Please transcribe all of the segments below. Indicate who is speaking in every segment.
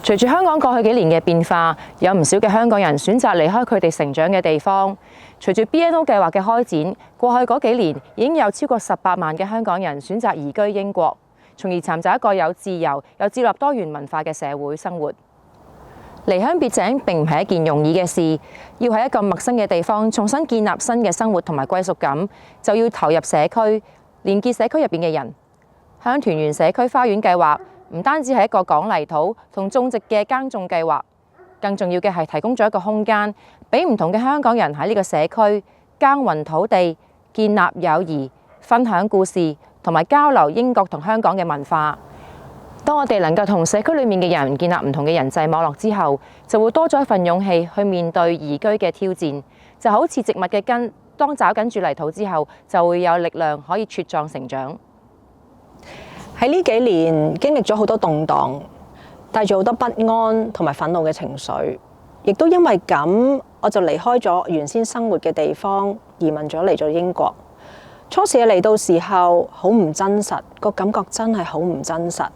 Speaker 1: 隨住香港過去幾年嘅變化，有唔少嘅香港人選擇離開佢哋成長嘅地方。隨住 BNO 計劃嘅開展，過去嗰幾年已經有超過18萬嘅香港人選擇移居英國，從而尋找一個有自由又接納多元文化嘅社會生活。離鄉別井並唔係一件容易嘅事，要喺一個陌生嘅地方重新建立新嘅生活同埋歸屬感，就要投入社區，連結社區入邊嘅人。香團圓社區花園計劃唔單止係一個講泥土同種植嘅耕種計劃，更重要嘅係提供咗一個空間，俾唔同嘅香港人喺呢個社區耕耘土地、建立友誼、分享故事同埋交流英國同香港嘅文化。當我哋能夠同社區裡面嘅人建立唔同嘅人際網絡之後，就會多咗一份勇氣去面對移居嘅挑戰。就好似植物嘅根，當抓緊住泥土之後，就會有力量可以茁壯成長。
Speaker 2: 喺呢幾年經歷咗好多動盪，帶住好多不安同埋憤怒嘅情緒，亦都因為咁，我就離開咗原先生活嘅地方，移民咗嚟咗英國。初時嚟到時候好唔真實，個感覺真係好唔真實，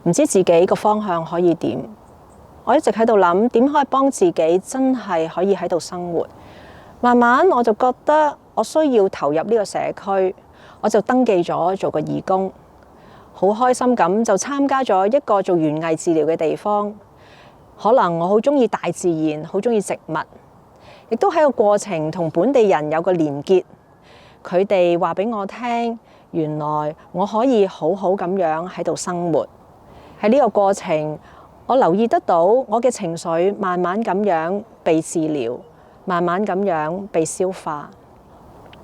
Speaker 2: 唔知自己個方向可以點。我一直喺度諗點可以幫自己真係可以喺度生活。慢慢我就覺得我需要投入呢個社區，我就登記咗做個義工。好開心咁就參加咗一個做園藝治療嘅地方。可能我好中意大自然，好中意植物，亦都喺個過程同本地人有個連結。佢哋話俾我聽，原來我可以好好咁樣喺度生活。喺呢個過程，我留意得到我嘅情緒慢慢咁樣被治療，慢慢咁樣被消化。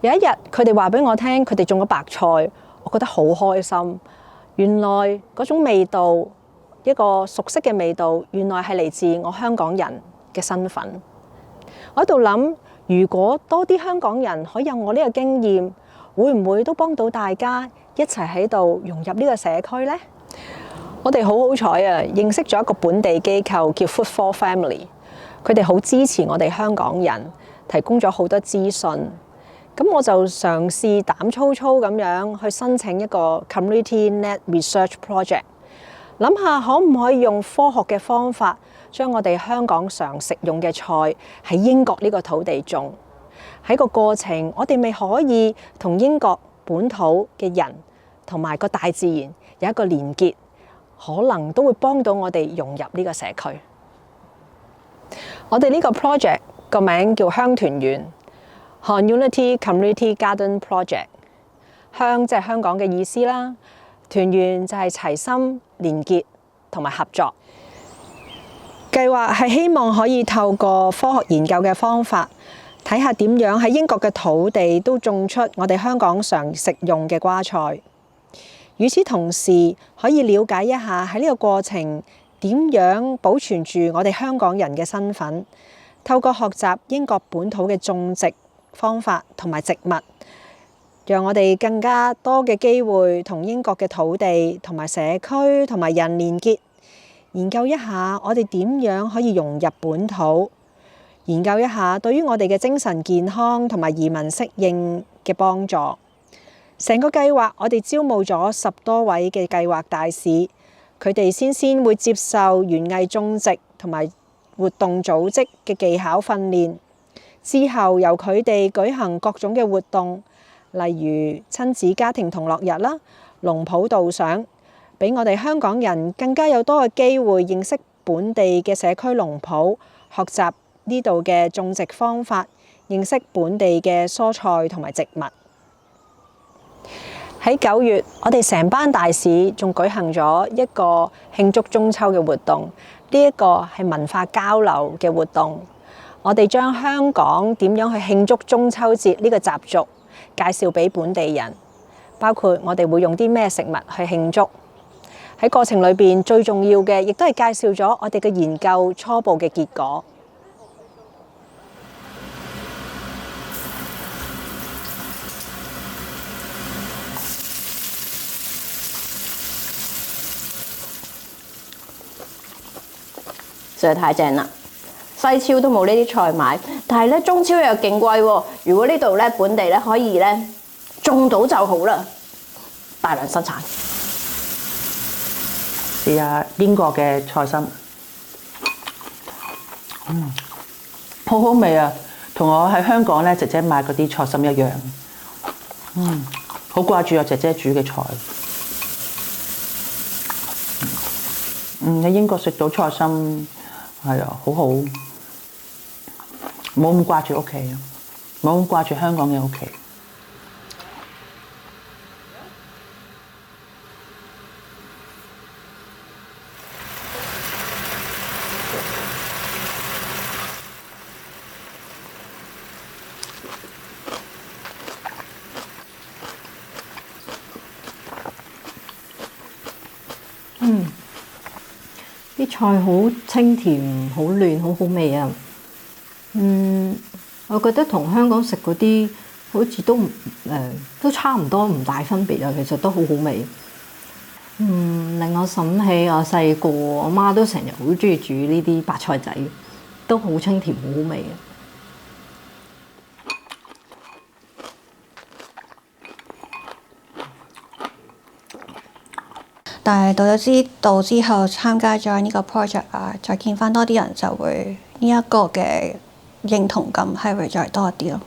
Speaker 2: 有一日，佢哋話俾我聽，佢哋種咗白菜，我覺得好開心。原來嗰種味道，一個熟悉嘅味道，原來係嚟自我香港人嘅身份。我喺度諗，如果多啲香港人可以有我呢個經驗，會唔會都幫到大家一齊喺度融入呢個社區呢？我哋好好彩啊，認識咗一個本地機構叫 Food for Family， 佢哋好支持我哋香港人，提供咗好多資訊。咁我就嘗試膽粗粗咁樣去申請一個 Community Net Research Project， 諗下可唔可以用科學嘅方法，將我哋香港常食用嘅菜喺英國呢個土地種。喺個過程，我哋咪可以同英國本土嘅人同埋個大自然有一個連結，可能都會幫到我哋融入呢個社區。我哋呢個 project 個名叫香團圓Han Unity Community Garden Project。香即係香港嘅意思啦，團圓就係齊心連結同埋合作。計劃係希望可以透過科學研究嘅方法，睇下點樣喺英國嘅土地都種出我哋香港常食用嘅瓜菜。與此同時，可以了解一下喺呢個過程點樣保存住我哋香港人嘅身份。透過學習英國本土嘅種植方法同埋植物，讓我哋更加多嘅機會同英國嘅土地同埋社區同埋人連結，研究一下我哋點樣可以融入本土，研究一下對於我哋嘅精神健康同埋移民適應嘅幫助。成個計劃我哋招募咗10多位嘅計劃大使，佢哋先會接受園藝種植同埋活動組織嘅技巧訓練。之後由佢哋舉行各種嘅活動，例如親子家庭同樂日啦、農圃導賞，俾我哋香港人更加有多嘅機會認識本地嘅社區農圃，學習呢度嘅種植方法，認識本地嘅蔬菜同埋植物。喺9月，我哋成班大使仲舉行咗一個慶祝中秋嘅活動，呢一個係文化交流嘅活動。我哋將香港點樣去慶祝中秋節呢個習俗介紹俾本地人，包括我哋會用啲咩食物去慶祝。喺過程裏邊最重要嘅，亦都係介紹咗我哋嘅研究初步嘅結果。
Speaker 3: 實在太正啦！西超都冇呢啲菜買，但係咧中超又勁貴喎。如果呢度咧本地咧可以咧種到就好啦，大量生產。
Speaker 4: 試下英國嘅菜心，好好味啊！同我喺香港咧姐姐買嗰啲菜心一樣。好掛住我姐姐煮嘅菜。喺英國食到菜心係啊，好好，冇咁掛住屋企，冇咁掛住香港嘅屋企。
Speaker 2: 啲菜好清甜，好嫩，好好味啊！我覺得同香港食嗰啲好似都差唔多，唔大分別啊。其實都好好味。令我諗起我細個，我媽都成日好中意煮呢啲白菜仔，都好清甜，好好味啊！
Speaker 5: 但係到咗知道之後，參加咗呢個 project 啊，再見翻多啲人，就會呢一個嘅認同感係會再多啲咯。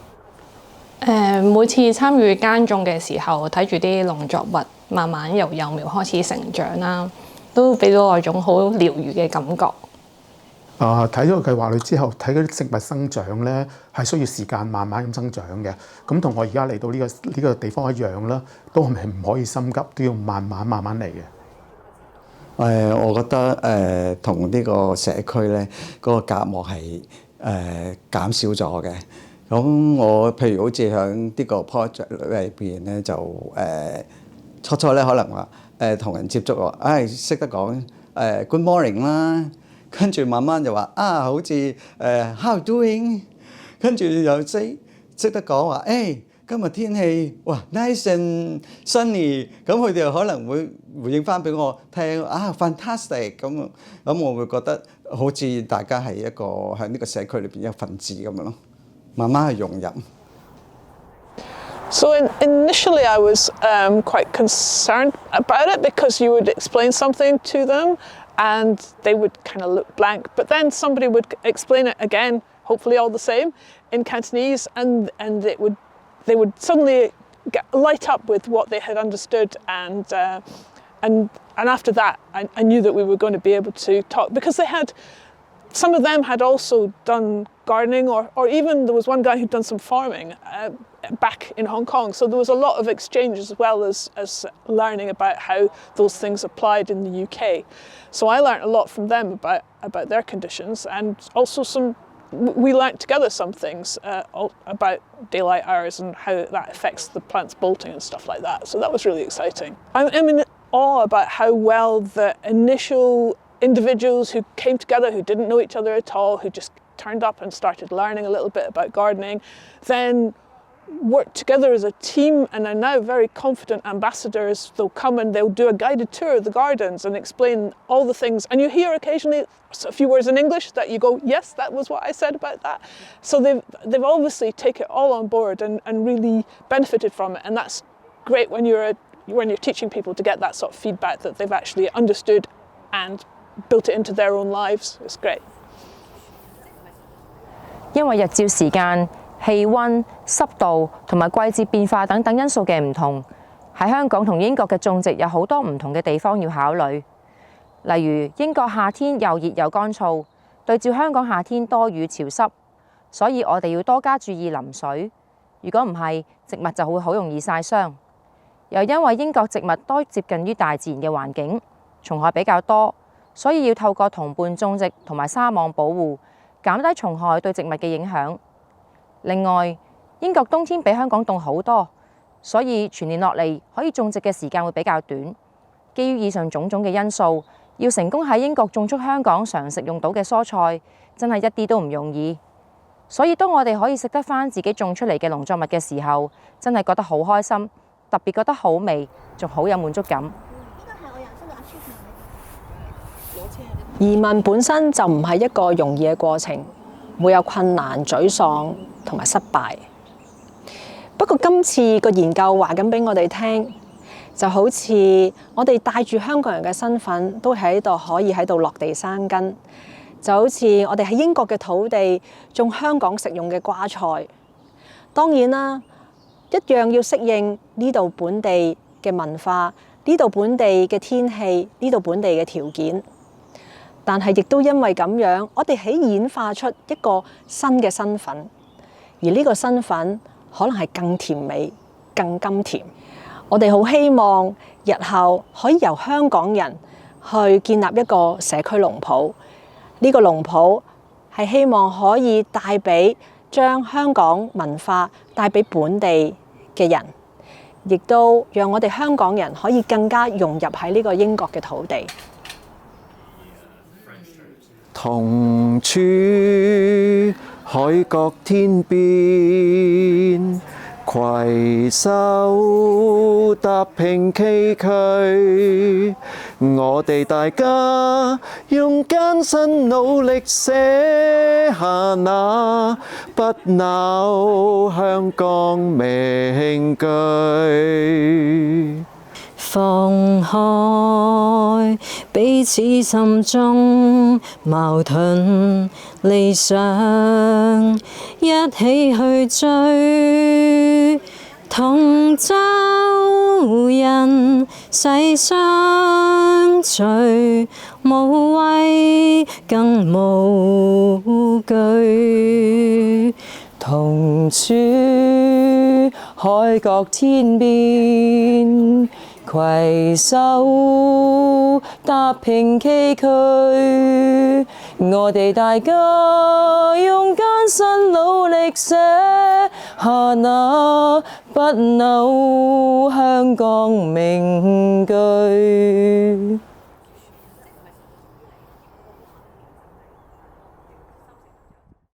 Speaker 6: 每次參與耕種嘅時候，睇住啲農作物慢慢由幼苗開始成長啦，都俾到我一種好療愈嘅感覺。
Speaker 7: 睇咗個計劃裏之後，睇嗰啲植物生長咧，係需要時間慢慢咁增長嘅。咁同我而家嚟到呢個地方一樣啦，都係唔可以心急，都要慢慢嚟嘅。
Speaker 8: 我覺得同呢個社區咧嗰個隔膜係減少咗嘅。咁我譬如好似喺呢個 project 裏邊咧，就初咧可能話同人接觸喎，識得講good morning 啦，跟住慢慢就話好似how you doing， 跟住又識得講話今日天氣哇 nice and sunny， 咁佢哋又可能會回應翻俾我聽fantastic， 咁我會覺得好似大家係一個喺呢個社區裏邊一份子咁樣咯，慢慢去融入。
Speaker 9: So initially I was quite concerned about it because you would explain something to them and they would kind of look blank, but then somebody would explain it again, hopefully all the same, in Cantonese, and they would suddenly light up with what they had understood, and after that I knew that we were going to be able to talk, because some of them had also done gardening, or even there was one guy who'd done some farming back in Hong Kong, so there was a lot of exchange as well as learning about how those things applied in the UK. So I learned a lot from them about their conditions, and also we learnt together some things about daylight hours and how that affects the plants bolting and stuff like that. So that was really exciting. I'm in awe about how well the initial individuals who came together, who didn't know each other at all, who just turned up and started learning a little bit about gardening, then worked together as a team and are now very confident ambassadors. They'll come and they'll do a guided tour of the gardens and explain all the things. And you hear occasionally a few words in English that you go, yes, that was what I said about that. So they've obviously taken it all on board and really benefited from it. And that's great when you're teaching people to get that sort of feedback that they've actually understood and built it into their own lives. It's great.
Speaker 1: 因為日照時間、氣温、濕度同埋季節變化等等因素嘅唔同，喺香港同英國嘅種植有好多唔同嘅地方要考慮。例如英國夏天又熱又乾燥，對照香港夏天多雨潮濕，所以我哋要多加注意淋水。如果唔係，植物就會好容易曬傷。又因為英國植物多接近於大自然嘅環境，蟲害比較多，所以要透過同伴種植同埋沙網保護，減低蟲害對植物嘅影響。另外，英國冬天比香港凍好多，所以全年落嚟可以種植嘅時間會比較短。基於以上種種嘅因素，要成功喺英國種出香港常食用到嘅蔬菜，真係一啲都唔容易。所以當我哋可以食得返自己種出嚟嘅農作物嘅時候，真係覺得好開心，特別覺得好味，仲好有滿足感。
Speaker 2: 移民本身就唔係一個容易嘅過程，會有困難、沮喪同埋失敗。不過今次個研究話緊俾我哋聽，就好似我哋帶住香港人嘅身份，都喺度可以喺度落地生根，就好似我哋喺英國嘅土地種香港食用嘅瓜菜，當然啦，一樣要適應呢度本地嘅文化、呢度本地嘅天氣、呢度本地嘅條件。但係亦都因為咁樣，我哋喺演化出一個新嘅身份，而呢個身份可能係更甜美、更甘甜。我哋好希望日後可以由香港人去建立一個社區農圃。呢個農圃係希望可以帶俾將香港文化帶俾本地嘅人，亦都讓我哋香港人可以更加融入喺呢個英國嘅土地。
Speaker 10: 同處海角天邊，攜手踏平崎嶇，我哋大家用艱辛努力寫下那不朽香港名句。
Speaker 11: 放開彼此心中矛盾理想，一起去追，同舟人世相隨，無畏更無懼。
Speaker 12: 同處海角天邊，攜手踏平崎嶇，我哋大家用艱辛努力寫下那不朽香港名句。